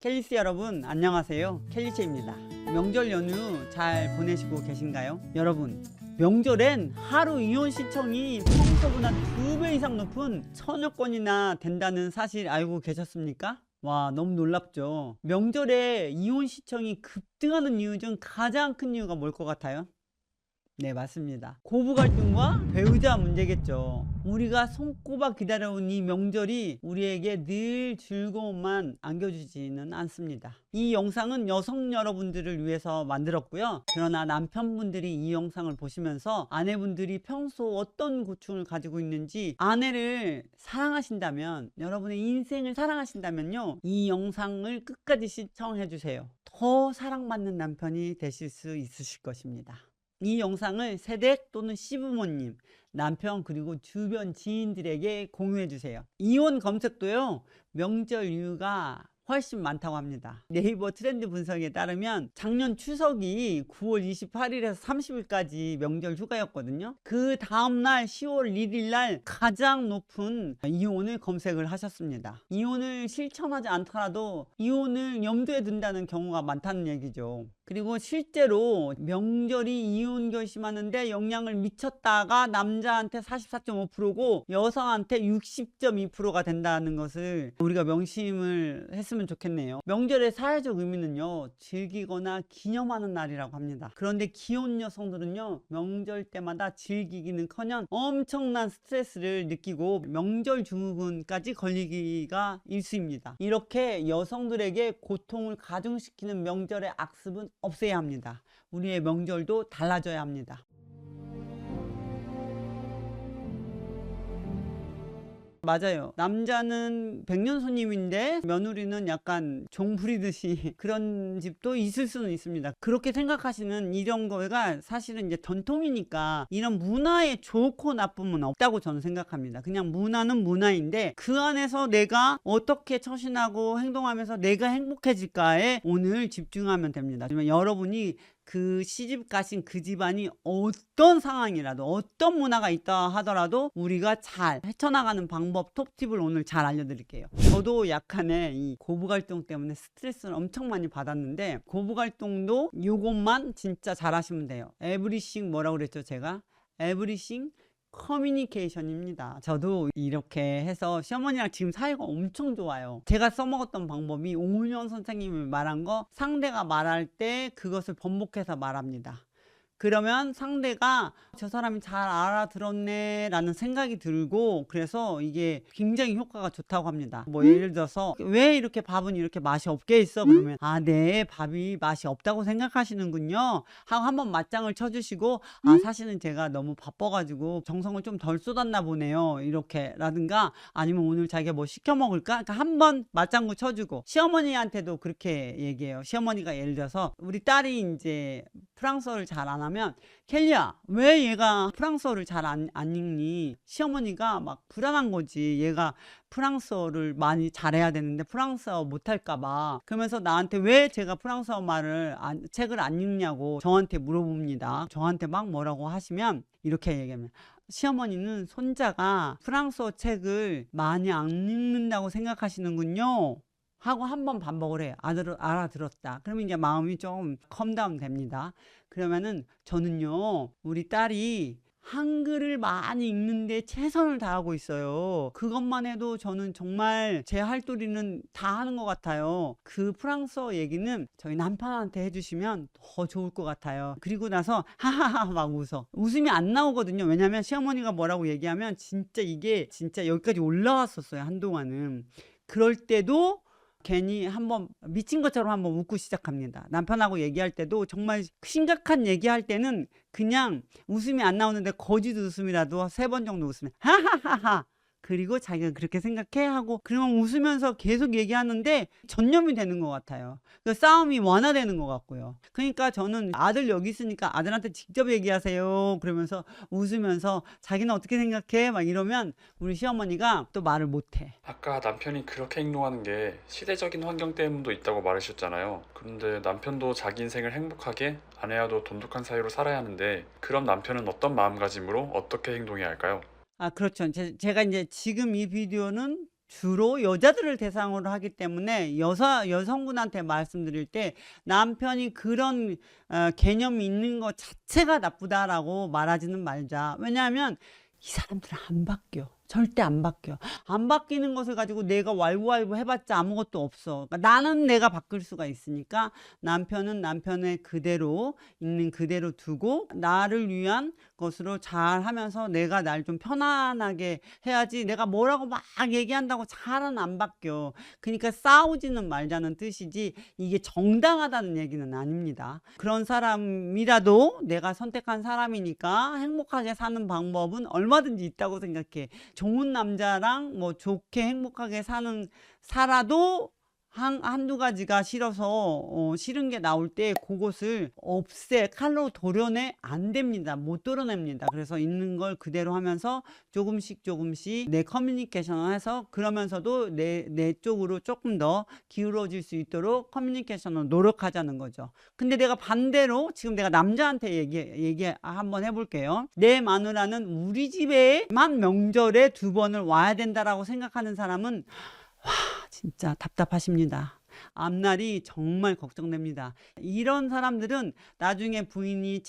켈리스 여러분 안녕하세요. 켈리체입니다. 명절 연휴 잘 보내시고 계신가요? 여러분 명절엔 하루 이용 시청이 평소보다 2배 이상 높은 1000여 건이나 된다는 사실 알고 계셨습니까? 와, 너무 놀랍죠. 명절에 이혼 시청이 급등하는 이유 중 가장 큰 이유가 뭘 것 같아요? 네, 맞습니다. 고부 갈등과 배우자 문제겠죠. 우리가 손꼽아 기다려온 이 명절이 우리에게 늘 즐거움만 안겨주지는 않습니다. 이 영상은 여성 여러분들을 위해서 만들었고요. 그러나 남편분들이 이 영상을 보시면서 아내분들이 평소 어떤 고충을 가지고 있는지, 아내를 사랑하신다면, 여러분의 인생을 사랑하신다면요, 이 영상을 끝까지 시청해 주세요. 더 사랑받는 남편이 되실 수 있으실 것입니다. 이 영상을 새댁 또는 시부모님, 남편 그리고 주변 지인들에게 공유해 주세요. 이혼 검색도요, 명절 이유가 훨씬 많다고 합니다. 네이버 트렌드 분석에 따르면 작년 추석이 9월 28일에서 30일까지 명절 휴가였거든요. 그 다음날 10월 1일날 가장 높은 이혼을 검색을 하셨습니다. 이혼을 실천하지 않더라도 이혼을 염두에 둔다는 경우가 많다는 얘기죠. 그리고 실제로 명절이 이혼 결심하는데 영향을 미쳤다가 남자한테 44.5%고 여성한테 60.2%가 된다는 것을 우리가 명심을 했으면 좋겠네요. 명절의 사회적 의미는요, 즐기거나 기념하는 날이라고 합니다. 그런데 기혼 여성들은요, 명절 때마다 즐기기는커녕 엄청난 스트레스를 느끼고 명절 증후군까지 걸리기가 일쑤입니다. 이렇게 여성들에게 고통을 가중시키는 명절의 악습은 없애야 합니다. 우리의 명절도 달라져야 합니다. 맞아요. 남자는 백년손님인데 며느리는 약간 종 부리듯이 그런 집도 있을 수는 있습니다. 그렇게 생각하시는 이런 거가 사실은 이제 전통이니까 이런 문화에 좋고 나쁨은 없다고 저는 생각합니다. 그냥 문화는 문화인데 그 안에서 내가 어떻게 처신하고 행동하면서 내가 행복해질까에 오늘 집중하면 됩니다. 그러면 여러분이 그 시집 가신 그 집안이 어떤 상황이라도 어떤 문화가 있다 하더라도 우리가 잘 헤쳐나가는 방법 톱팁을 오늘 잘 알려드릴게요. 저도 약간의 이 고부갈등 때문에 스트레스를 엄청 많이 받았는데, 고부갈등도 요것만 진짜 잘 하시면 돼요. 에브리싱 뭐라고 그랬죠 제가? 에브리싱 커뮤니케이션입니다. 저도 이렇게 해서 시어머니랑 지금 사이가 엄청 좋아요. 제가 써먹었던 방법이 오은영 선생님이 말한 거, 상대가 말할 때 그것을 번복해서 말합니다. 그러면 상대가 저 사람이 잘 알아들었네 라는 생각이 들고, 그래서 이게 굉장히 효과가 좋다고 합니다. 뭐 예를 들어서 왜 이렇게 밥은 이렇게 맛이 없게 있어? 그러면 아, 네, 밥이 맛이 없다고 생각하시는군요 하고 한번 맞장을 쳐주시고, 아, 사실은 제가 너무 바빠가지고 정성을 좀 덜 쏟았나 보네요, 이렇게 라든가, 아니면 오늘 자기가 뭐 시켜 먹을까? 그러니까 한번 맞장구 쳐주고. 시어머니한테도 그렇게 얘기해요. 시어머니가 예를 들어서 우리 딸이 이제 프랑스어를 잘 안 하면, 켈리야, 왜 얘가 프랑스어를 잘 안 읽니? 시어머니가 막 불안한 거지. 얘가 프랑스어를 많이 잘해야 되는데 프랑스어 못할까봐. 그러면서 나한테 왜 제가 프랑스어 책을 안 읽냐고 저한테 물어봅니다. 저한테 막 뭐라고 하시면 이렇게 얘기하면, 시어머니는 손자가 프랑스어 책을 많이 안 읽는다고 생각하시는군요 하고 한번 반복을 해요. 알아들었다. 그러면 이제 마음이 좀 컴다운 됩니다. 그러면은 저는요, 우리 딸이 한글을 많이 읽는데 최선을 다하고 있어요. 그것만 해도 저는 정말 제 할도리는 다 하는 것 같아요. 그 프랑스어 얘기는 저희 남편한테 해주시면 더 좋을 것 같아요. 그리고 나서 하하하 막 웃어. 웃음이 안 나오거든요. 왜냐면 시어머니가 뭐라고 얘기하면 진짜 이게 진짜 여기까지 올라왔었어요, 한동안은. 그럴 때도 괜히 한번 미친 것처럼 한번 웃고 시작합니다. 남편하고 얘기할 때도 정말 심각한 얘기할 때는 그냥 웃음이 안 나오는데 거짓 웃음이라도 3번 정도 웃으면 하하하하, 그리고 자기가 그렇게 생각해 하고, 그러면 웃으면서 계속 얘기하는데 전념이 되는 것 같아요. 그 싸움이 완화되는 것 같고요. 그러니까 저는 아들 여기 있으니까 아들한테 직접 얘기하세요 그러면서 웃으면서 자기는 어떻게 생각해 막 이러면 우리 시어머니가 또 말을 못해. 아까 남편이 그렇게 행동하는 게 시대적인 환경 때문도 있다고 말하셨잖아요. 그런데 남편도 자기 인생을 행복하게 아내와도 돈독한 사이로 살아야 하는데, 그럼 남편은 어떤 마음가짐으로 어떻게 행동해야 할까요? 아, 그렇죠. 제가 이제 지금 이 비디오는 주로 여자들을 대상으로 하기 때문에 여성분한테 말씀드릴 때 남편이 그런 개념이 있는 것 자체가 나쁘다라고 말하지는 말자. 왜냐하면 이 사람들은 안 바뀌어. 절대 안 바뀌어. 안 바뀌는 것을 가지고 내가 왈구왈부 해봤자 아무것도 없어. 그러니까 나는 내가 바뀔 수가 있으니까 남편은 남편의 그대로 있는 그대로 두고 나를 위한 것으로 잘 하면서 내가 날 좀 편안하게 해야지. 내가 뭐라고 막 얘기한다고 잘은 안 바뀌어. 그러니까 싸우지는 말자는 뜻이지 이게 정당하다는 얘기는 아닙니다. 그런 사람이라도 내가 선택한 사람이니까 행복하게 사는 방법은 얼마든지 있다고 생각해. 좋은 남자랑 뭐 좋게 행복하게 살아도 한두 가지가 싫어서 싫은 게 나올 때 그것을 칼로 도려내 안 됩니다. 못 도려냅니다. 그래서 있는 걸 그대로 하면서 조금씩 내 커뮤니케이션을 해서 그러면서도 내 쪽으로 조금 더 기울어질 수 있도록 커뮤니케이션을 노력하자는 거죠. 근데 내가 반대로 지금 내가 남자한테 얘기 한번 해볼게요. 내 마누라는 우리 집에만 명절에 2번을 와야 된다라고 생각하는 사람은 진짜 답답하십니다. 앞날이 정말 걱정됩니다. 이런 사람들은 나중에 부인이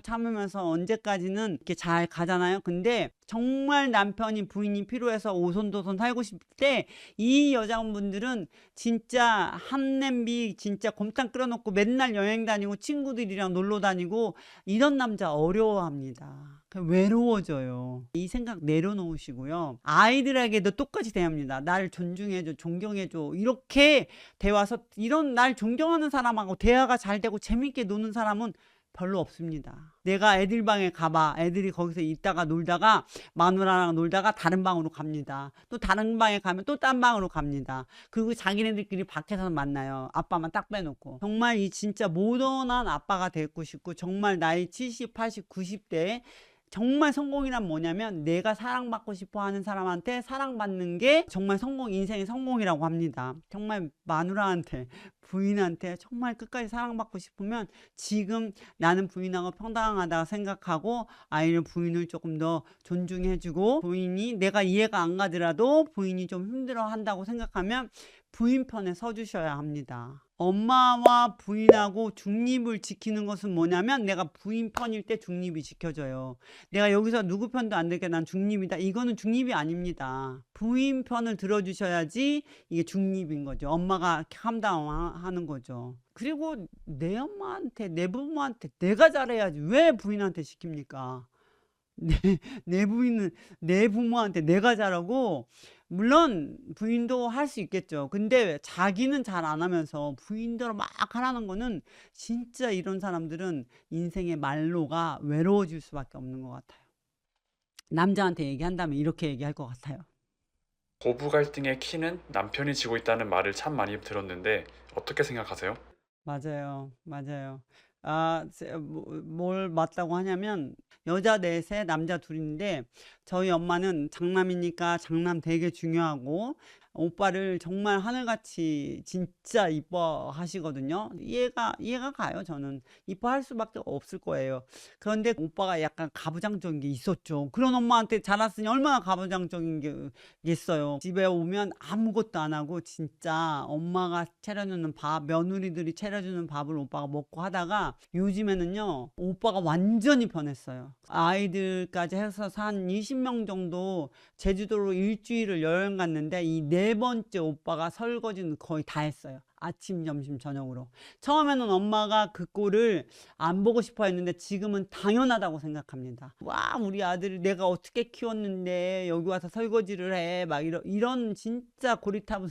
참으면서 언제까지는 이렇게 잘 가잖아요. 근데 정말 남편이 부인이 필요해서 오손도손 살고 싶을 때 이 여자분들은 진짜 한 냄비 진짜 곰탕 끓여놓고 맨날 여행 다니고 친구들이랑 놀러 다니고 이런 남자 어려워합니다. 외로워져요. 이 생각 내려놓으시고요. 아이들에게도 똑같이 대합니다. 날 존중해줘, 존경해줘. 이렇게 대화서 이런 날 존경하는 사람하고 대화가 잘 되고 재밌게 노는 사람은 별로 없습니다. 내가 애들 방에 가봐. 애들이 거기서 있다가 놀다가 마누라랑 놀다가 다른 방으로 갑니다. 또 다른 방에 가면 또 딴 방으로 갑니다. 그리고 자기네들끼리 밖에서 만나요. 아빠만 딱 빼놓고. 정말 이 진짜 모던한 아빠가 되고 싶고 정말 나이 70, 80, 90대에 정말 성공이란 뭐냐면 내가 사랑받고 싶어 하는 사람한테 사랑받는 게 정말 인생의 성공이라고 합니다. 정말 마누라한테 부인한테 정말 끝까지 사랑받고 싶으면 지금 나는 부인하고 평등하다 생각하고 부인을 조금 더 존중해주고 부인이 내가 이해가 안 가더라도 부인이 좀 힘들어 한다고 생각하면 부인 편에 서주셔야 합니다. 엄마와 부인하고 중립을 지키는 것은 뭐냐면 내가 부인 편일 때 중립이 지켜져요. 내가 여기서 누구 편도 안 들게 난 중립이다. 이거는 중립이 아닙니다. 부인 편을 들어주셔야지 이게 중립인 거죠. 엄마가 캄다운하는 거죠. 그리고 내 엄마한테 내 부모한테 내가 잘해야지 왜 부인한테 시킵니까? 내 부인은 내 부모한테 내가 잘하고 물론 부인도 할 수 있겠죠. 근데 자기는 잘 안 하면서 부인대로 막 하라는 거는 진짜 이런 사람들은 인생의 말로가 외로워질 수밖에 없는 것 같아요. 남자한테 얘기한다면 이렇게 얘기할 것 같아요. 고부 갈등의 키는 남편이 지고 있다는 말을 참 많이 들었는데 어떻게 생각하세요? 맞아요. 뭘 맞다고 하냐면 여자 넷에 남자 둘인데 저희 엄마는 장남이니까 장남 되게 중요하고 오빠를 정말 하늘같이 진짜 이뻐하시거든요. 이해가 가요. 저는 이뻐할 수밖에 없을 거예요. 그런데 오빠가 약간 가부장적인 게 있었죠. 그런 엄마한테 자랐으니 얼마나 가부장적인 게 있어요. 집에 오면 아무것도 안 하고 진짜 엄마가 차려주는 밥, 며느리들이 차려주는 밥을 오빠가 먹고 하다가 요즘에는요 오빠가 완전히 변했어요. 아이들까지 해서 한 20명 정도 제주도로 일주일을 여행 갔는데 이 4번째 오빠가 설거지는 거의 다 했어요. 아침, 점심, 저녁으로. 처음에는 엄마가 그 꼴을 안 보고 싶어 했는데 지금은 당연하다고 생각합니다. 와, 우리 아들을 내가 어떻게 키웠는데 여기 와서 설거지를 해. 막 이런 진짜 고리타분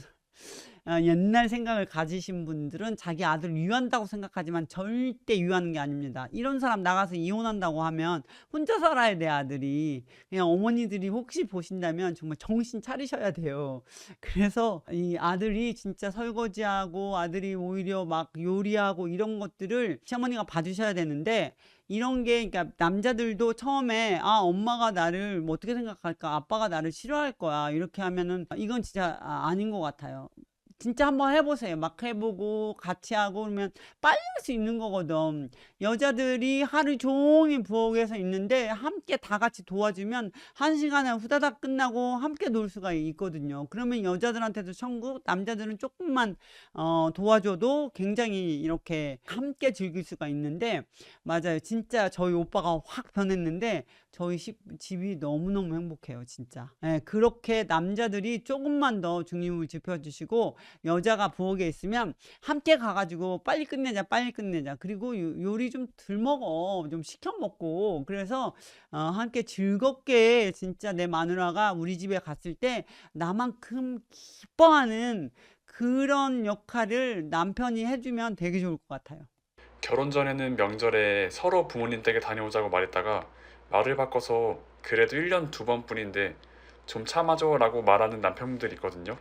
옛날 생각을 가지신 분들은 자기 아들 유한다고 생각하지만 절대 유하는 게 아닙니다. 이런 사람 나가서 이혼한다고 하면 혼자 살아야 돼. 아들이 그냥 어머니들이 혹시 보신다면 정말 정신 차리셔야 돼요. 그래서 이 아들이 진짜 설거지하고 아들이 오히려 막 요리하고 이런 것들을 시어머니가 봐주셔야 되는데 이런 게 그러니까 남자들도 처음에 엄마가 나를 뭐 어떻게 생각할까, 아빠가 나를 싫어할 거야 이렇게 하면은 이건 진짜 아닌 것 같아요. 진짜 한번 해보세요. 막 해보고 같이 하고 그러면 빨리 할 수 있는 거거든. 여자들이 하루 종일 부엌에서 있는데 함께 다 같이 도와주면 1시간에 후다닥 끝나고 함께 놀 수가 있거든요. 그러면 여자들한테도 천국, 남자들은 조금만 도와줘도 굉장히 이렇게 함께 즐길 수가 있는데, 맞아요. 진짜 저희 오빠가 확 변했는데 저희 집이 너무너무 행복해요, 진짜. 예, 그렇게 남자들이 조금만 더 중림을 지켜주시고 여자가 부엌에 있으면 함께 가가지고 빨리 끝내자, 빨리 끝내자. 그리고 요리 좀 덜 먹어, 좀 시켜 먹고. 그래서 함께 즐겁게, 진짜 내 마누라가 우리 집에 갔을 때 나만큼 기뻐하는 그런 역할을 남편이 해주면 되게 좋을 것 같아요. 결혼 전에는 명절에 서로 부모님 댁에 다녀오자고 말했다가 말을 바꿔서 그래도 1년 2번뿐인데 좀 참아줘라고 말하는 남편분들이 있거든요.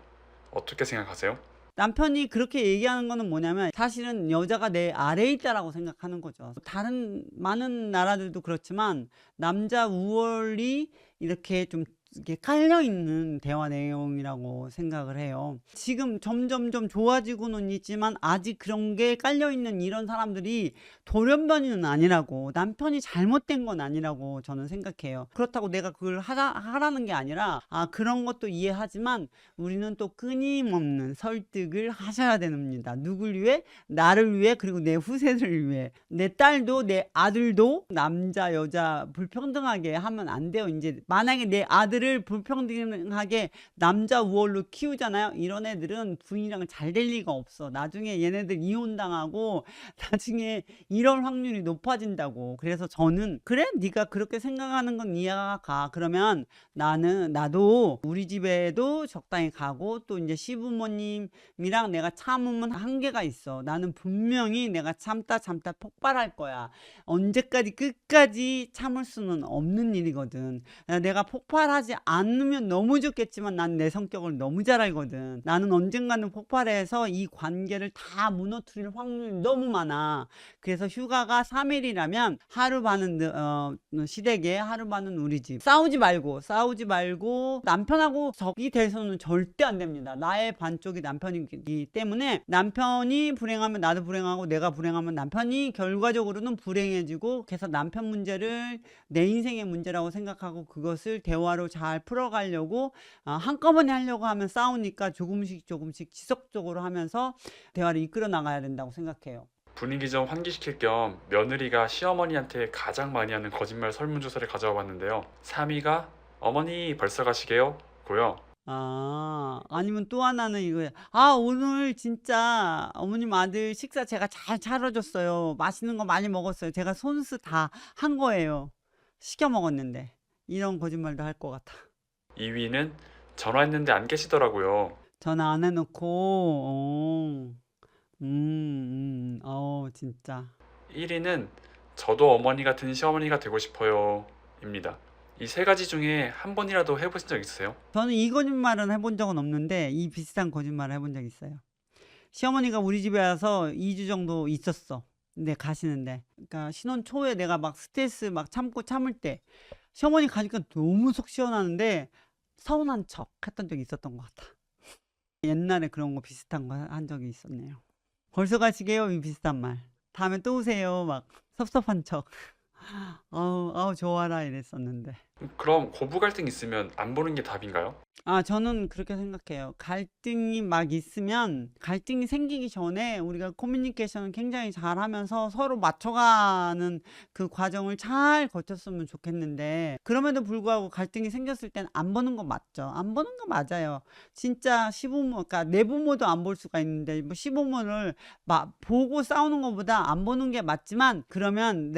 어떻게 생각하세요? 남편이 그렇게 얘기하는 거는 뭐냐면 사실은 여자가 내 아래에 있다라고 생각하는 거죠. 다른 많은 나라들도 그렇지만 남자 우월이 이렇게 좀 이게 깔려 있는 대화 내용이라고 생각을 해요. 지금 점점점 좋아지고는 있지만 아직 그런 게 깔려 있는 이런 사람들이 돌연변이는 아니라고, 남편이 잘못된 건 아니라고 저는 생각해요. 그렇다고 내가 그걸 하라는 게 아니라, 그런 것도 이해하지만 우리는 또 끊임없는 설득을 하셔야 됩니다. 누굴 위해? 나를 위해, 그리고 내 후세들을 위해. 내 딸도 내 아들도 남자 여자 불평등하게 하면 안 돼요. 이제 만약에 내 아들을 불평등하게 남자 우월로 키우잖아요. 이런 애들은 부인이랑 잘 될 리가 없어. 나중에 얘네들 이혼당하고 나중에 이런 확률이 높아진다고. 그래서 저는 그래, 네가 그렇게 생각하는 건 이해가 가. 그러면 나도 우리 집에도 적당히 가고, 또 이제 시부모님이랑 내가 참으면 한계가 있어. 나는 분명히 내가 참다 폭발할 거야. 언제까지 끝까지 참을 수는 없는 일이거든. 내가 폭발하지 않으면 너무 좋겠지만 난 내 성격을 너무 잘 알거든. 나는 언젠가는 폭발해서 이 관계를 다 무너뜨릴 확률이 너무 많아. 그래서 휴가가 3일이라면 하루 반은 시댁에, 하루 반은 우리 집. 싸우지 말고 남편하고 적이 돼서는 절대 안 됩니다. 나의 반쪽이 남편이기 때문에 남편이 불행하면 나도 불행하고, 내가 불행하면 남편이 결과적으로는 불행해지고, 그래서 남편 문제를 내 인생의 문제라고 생각하고 그것을 대화로 잘 풀어가려고 한꺼번에 하려고 하면 싸우니까 조금씩 지속적으로 하면서 대화를 이끌어 나가야 된다고 생각해요. 분위기 좀 환기시킬 겸 며느리가 시어머니한테 가장 많이 하는 거짓말 설문조사를 가져와 봤는데요. 3위가 어머니 벌써 가시게요? 고요. 아니면 또 하나는 이거야. 오늘 진짜 어머님 아들 식사 제가 잘 차려줬어요. 맛있는 거 많이 먹었어요. 제가 손수 다 한 거예요. 시켜 먹었는데. 이런 거짓말도 할 것 같아. 2위는 전화했는데 안 계시더라고요. 전화 안 해놓고, 진짜. 1위는 저도 어머니 같은 시어머니가 되고 싶어요 입니다. 이 세 가지 중에 한 번이라도 해보신 적 있으세요? 저는 이 거짓말은 해본 적은 없는데 이 비슷한 거짓말을 해본 적 있어요. 시어머니가 우리 집에 와서 2주 정도 있었어. 근데 가시는데, 그러니까 신혼 초에 내가 막 스트레스 막 참을 때 시어머니 가니까 너무 속 시원하는데 서운한 척 했던 적이 있었던 것 같아. 옛날에 그런 거 비슷한 거 한 적이 있었네요. 벌써 가시게요? 이 비슷한 말. 다음에 또 오세요. 막 섭섭한 척. 아우 좋아라 이랬었는데. 그럼 고부 갈등 있으면 안 보는 게 답인가요? 저는 그렇게 생각해요. 갈등이 막 있으면, 갈등이 생기기 전에 우리가 커뮤니케이션을 굉장히 잘 하면서 서로 맞춰가는 그 과정을 잘 거쳤으면 좋겠는데, 그럼에도 불구하고 갈등이 생겼을 땐 안 보는 거 맞죠? 안 보는 거 맞아요. 진짜 시부모, 그러니까 내 부모도 안 볼 수가 있는데, 뭐 시부모를 보고 싸우는 것보다 안 보는 게 맞지만, 그러면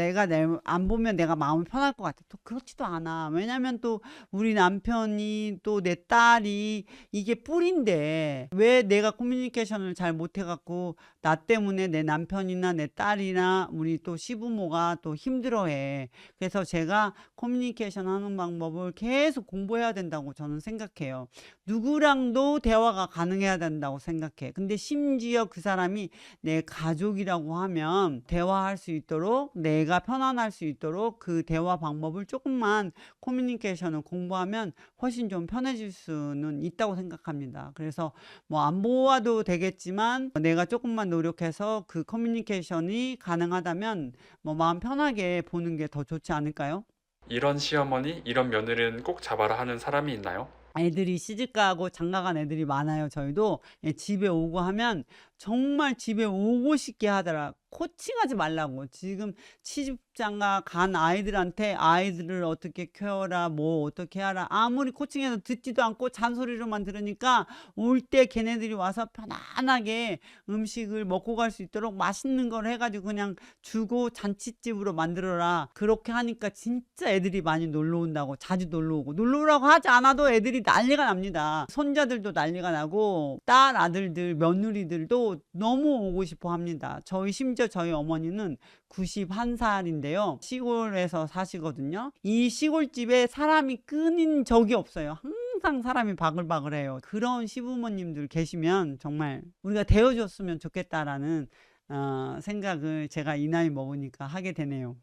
안 보면 내가 마음이 편할 것 같아. 또 그렇지도 않아. 왜냐면 또 우리 남편이, 또 내 딸이, 이게 뿌리인데 왜 내가 커뮤니케이션을 잘 못해갖고 나 때문에 내 남편이나 내 딸이나 우리 또 시부모가 또 힘들어해. 그래서 제가 커뮤니케이션 하는 방법을 계속 공부해야 된다고 저는 생각해요. 누구랑도 대화가 가능해야 된다고 생각해. 근데 심지어 그 사람이 내 가족이라고 하면 대화할 수 있도록, 내가 편안할 수 있도록 그 대화 방법을 조금만 커뮤니케이션을 공부하면 훨씬 좀 편해질 수는 있다고 생각합니다. 그래서 뭐 안 보아도 되겠지만 내가 조금만 노력해서 그 커뮤니케이션이 가능하다면 뭐 마음 편하게 보는 게 더 좋지 않을까요? 이런 시어머니, 이런 며느리는 꼭 잡아라 하는 사람이 있나요? 애들이 시집가고 장가간 애들이 많아요. 저희도 집에 오고 하면 정말 집에 오고 싶게 하더라. 코칭하지 말라고. 지금 시집장가 간 아이들한테 아이들을 어떻게 키워라, 뭐 어떻게 하라. 아무리 코칭해도 듣지도 않고 잔소리로만 들으니까 올 때 걔네들이 와서 편안하게 음식을 먹고 갈 수 있도록 맛있는 걸 해가지고 그냥 주고 잔칫집으로 만들어라. 그렇게 하니까 진짜 애들이 많이 놀러 온다고. 자주 놀러 오고. 놀러 오라고 하지 않아도 애들이 난리가 납니다. 손자들도 난리가 나고 딸 아들들 며느리들도 너무 오고 싶어 합니다. 심지어 저희 어머니는 91살인데요. 시골에서 사시거든요. 이 시골집에 사람이 끊인 적이 없어요. 항상 사람이 바글바글해요. 그런 시부모님들 계시면 정말 우리가 대어줬으면 좋겠다라는 생각을 제가 이 나이 먹으니까 하게 되네요.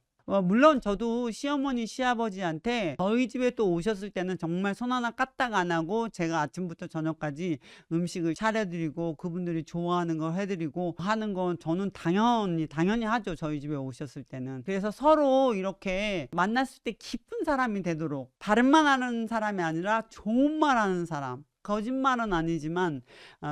물론 저도 시어머니 시아버지한테 저희 집에 또 오셨을 때는 정말 손 하나 까딱 안 하고 제가 아침부터 저녁까지 음식을 차려드리고 그분들이 좋아하는 걸 해드리고 하는 건 저는 당연히 하죠. 저희 집에 오셨을 때는. 그래서 서로 이렇게 만났을 때 기쁜 사람이 되도록, 다른 말 하는 사람이 아니라 좋은 말 하는 사람, 거짓말은 아니지만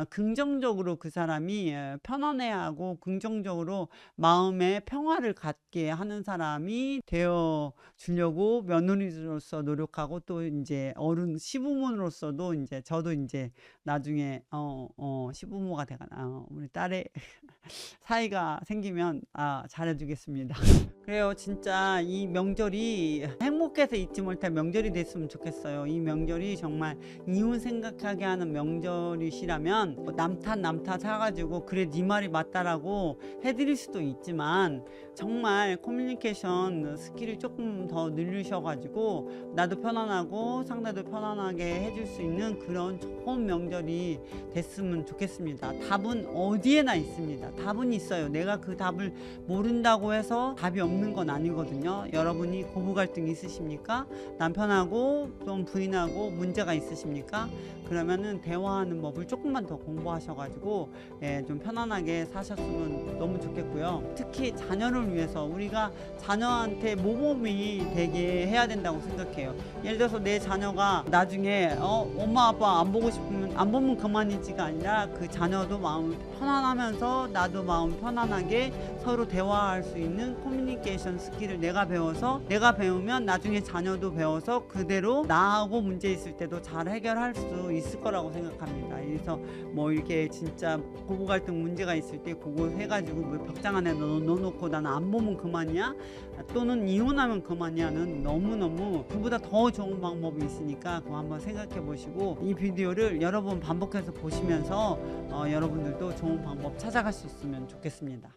긍정적으로 그 사람이 편안해하고 긍정적으로 마음의 평화를 갖게 하는 사람이 되어 주려고 며느리로서 노력하고, 또 이제 어른 시부모로서도 이제 저도 이제 나중에 시부모가 되거나 우리 딸의 사이가 생기면 잘해주겠습니다. 그래요. 진짜 이 명절이 행복해서 잊지 못할 명절이 됐으면 좋겠어요. 이 명절이 정말 이웃 생각하게 하는 명절이시라면 남탓 사가지고 그래 네 말이 맞다라고 해드릴 수도 있지만, 정말 커뮤니케이션 스킬을 조금 더 늘리셔가지고 나도 편안하고 상대도 편안하게 해줄 수 있는 그런 좋은 명절이 됐으면 좋겠습니다. 답은 어디에나 있습니다. 답은 있어요. 내가 그 답을 모른다고 해서 답이 없는 건 아니거든요. 여러분이 고부 갈등 있으십니까? 남편하고 좀 부인하고 문제가 있으십니까? 그러면은 대화하는 법을 조금만 더 공부하셔가지고 좀 편안하게 사셨으면 너무 좋겠고요. 특히 자녀를 위해서 우리가 자녀한테 모범이 되게 해야 된다고 생각해요. 예를 들어서 내 자녀가 나중에 엄마 아빠 안 보고 싶으면 안 보면 그만이지가 아니라 그 자녀도 마음 편안하면서 나도 마음 편안하게 서로 대화할 수 있는 커뮤니케이션 스킬을 내가 배우면 나중에 자녀도 배워서 그대로 나하고 문제 있을 때도 잘 해결할 수 있을 거라고 생각합니다. 그래서 뭐 이렇게 진짜 고부 갈등 문제가 있을 때 그거 해가지고 뭐 벽장 안에 넣어놓고 나는 안 보면 그만이야? 또는 이혼하면 그만이야는 너무너무 그보다 더 좋은 방법이 있으니까 그거 한번 생각해 보시고 이 비디오를 여러 번 반복해서 보시면서 여러분들도 좋은 방법 찾아갈 수 있으면 좋겠습니다.